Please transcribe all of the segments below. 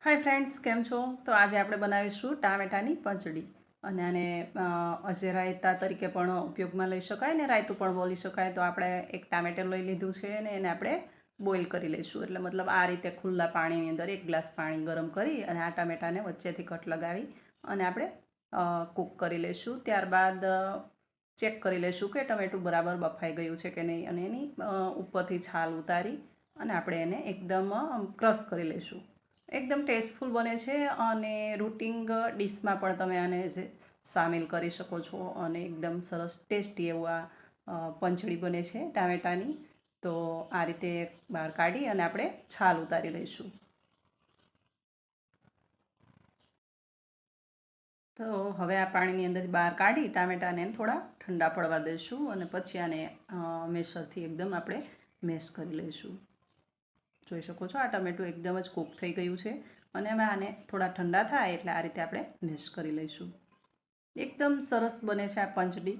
Hi friends, કેમ છો? તો આજે આપણે બનાવીશું ટામેટાની પચડી. અને આને અજે રાયતા તરીકે પણ ઉપયોગમાં લઈ શકાય ને રાયતું પણ બોલી શકાય. તો આપણે એક ટામેટું લઈ લીધું છે અને એને આપણે બોઇલ કરી લઈશું. એટલે મતલબ આ રીતે ખુલ્લા પાણીની અંદર 1 ગ્લાસ પાણી ગરમ કરી અને આ ટામેટાને વચ્ચેથી કટ લગાવી અને આપણે કૂક કરી લઈશું. ત્યારબાદ ચેક કરી લઈશું કે ટમેટું બરાબર બફાઈ ગયું છે કે નહીં, અને એની ઉપરથી છાલ ઉતારી અને આપણે એને એકદમ ક્રશ કરી લઈશું. એકદમ ટેસ્ટફુલ બને છે અને રૂટિંગ ડીશમાં પણ તમે આને સામેલ કરી શકો છો અને એકદમ સરસ ટેસ્ટી એવું આ પંચડી બને છે ટામેટાની. તો આ રીતે બહાર કાઢી અને આપણે છાલ ઉતારી લઈશું. તો હવે આ પાણીની અંદર બહાર કાઢી ટામેટાને થોડા ઠંડા પડવા દઈશું અને પછી આને મેશરથી એકદમ આપણે મેશ કરી લઈશું. જોઈ શકો છો આ ટમેટું એકદમ જ કૂક થઈ ગયું છે અને અમે આને થોડા ઠંડા થાય એટલે આ રીતે આપણે મેશ કરી લઈશું. એકદમ સરસ બને છે આ પંચડી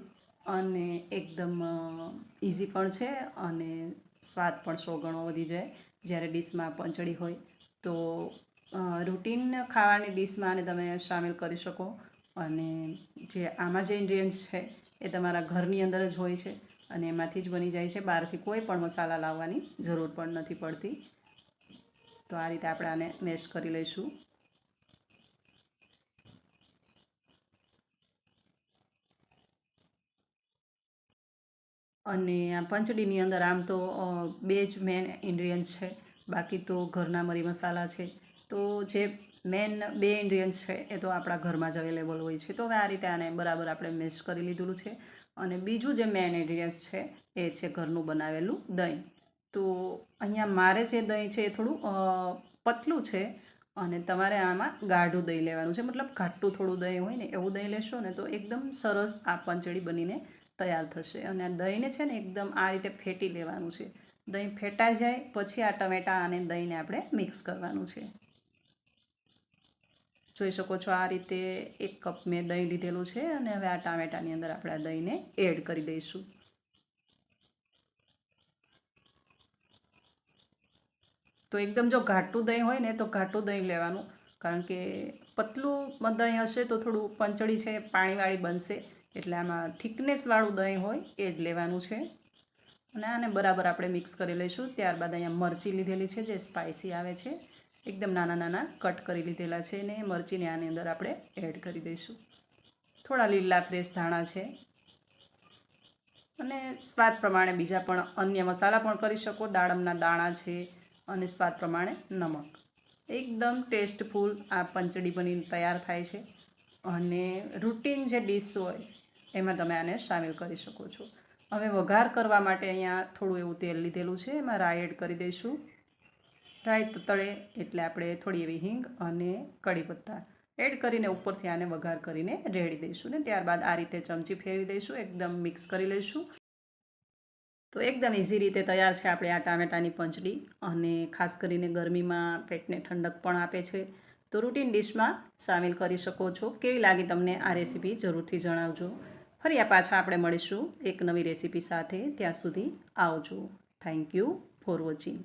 અને એકદમ ઇઝી પણ છે અને સ્વાદ પણ 100 ગણો વધી જાય જ્યારે ડીશમાં પંચડી હોય. તો રૂટીન ખાવાની ડીશમાં આને તમે સામેલ કરી શકો અને જે આમાં જે ઇન્ગ્રીડિયન્ટ્સ છે એ તમારા ઘરની અંદર જ હોય છે અને એમાંથી જ બની જાય છે. બહારથી કોઈ પણ મસાલા લાવવાની જરૂર પણ નથી પડતી. તો આ રીતે આપણે આને મેશ કરી લઈશું. અને આ પંચડીની અંદર આમ તો 2 જ મેન ઇન્ગ્રીડિયન્ટ્સ છે, બાકી તો ઘરના મરી મસાલા છે. તો જે મેન 2 ઇન્ગ્રીડિયન્ટ્સ છે એ તો આપણા ઘરમાં જ અવેલેબલ હોય છે. તો હવે આ રીતે આને બરાબર આપણે મેશ કરી લીધેલું છે. અને બીજું જે મેન ઇન્ગ્રીડિયન્ટ્સ છે એ છે ઘરનું બનાવેલું દહીં. તો અહીંયા મારે જે દહીં છે એ થોડું પતલું છે અને તમારે આમાં ગાઢું દહીં લેવાનું છે. મતલબ ઘાટું થોડું દહીં હોય ને એવું દહીં લેશો ને તો એકદમ સરસ આ પંચડી બનીને તૈયાર થશે. અને આ દહીંને છે ને એકદમ આ રીતે ફેટી લેવાનું છે. દહીં ફેટાઈ જાય પછી આ ટમેટાં અને દહીંને આપણે મિક્સ કરવાનું છે. જોઈ શકો છો આ રીતે 1 કપ મેં દહીં લીધેલું છે અને હવે આ ટામેટાની અંદર આપણે આ દહીંને એડ કરી દઈશું. તો એકદમ જો ઘાટું દહીં હોય ને તો ઘાટું દહીં લેવાનું, કારણ કે પતલું દહીં હશે તો થોડું પંચડી છે પાણીવાળી બનશે. એટલે આમાં થિકનેસવાળું દહીં હોય એ જ લેવાનું છે. અને આને બરાબર આપણે મિક્સ કરી લઈશું. ત્યારબાદ અહીંયા મરચી લીધેલી છે જે સ્પાઇસી આવે છે, એકદમ નાના નાના કટ કરી લીધેલા છે ને મરચીને આની અંદર આપણે એડ કરી દઈશું. થોડા લીલા ફ્રેશ ધાણા છે અને સ્વાદ પ્રમાણે બીજા પણ અન્ય મસાલા પણ કરી શકો. દાડમના દાણા છે અને સ્વાદ પ્રમાણે નમક. એકદમ ટેસ્ટફુલ આ પંચડી બનીને તૈયાર થાય છે અને રૂટીન જે ડીશ હોય એમાં તમે આને સામેલ કરી શકો છો. હવે વઘાર કરવા માટે અહીંયા થોડું એવું તેલ લીધેલું છે, એમાં રાઈ એડ કરી દઈશું. રાઈ તળે એટલે આપણે થોડી એવી હિંગ અને કડી પત્તા એડ કરીને ઉપરથી આને વઘાર કરીને રેડી દઈશું ને ત્યારબાદ આ રીતે ચમચી ફેરવી દઈશું, એકદમ મિક્સ કરી લઈશું. તો એકદમ ઇઝી રીતે તૈયાર છે આપણે આ ટામેટાની પંચડી અને ખાસ કરીને ગરમીમાં પેટને ઠંડક પણ આપે છે. તો રૂટીન ડિશમાં સામેલ કરી શકો છો. કેવી લાગી તમને આ રેસીપી જરૂરથી જણાવજો. ફરી આ પાછા આપણે મળીશું એક નવી રેસીપી સાથે. ત્યાં સુધી આવજો. Thank you for watching.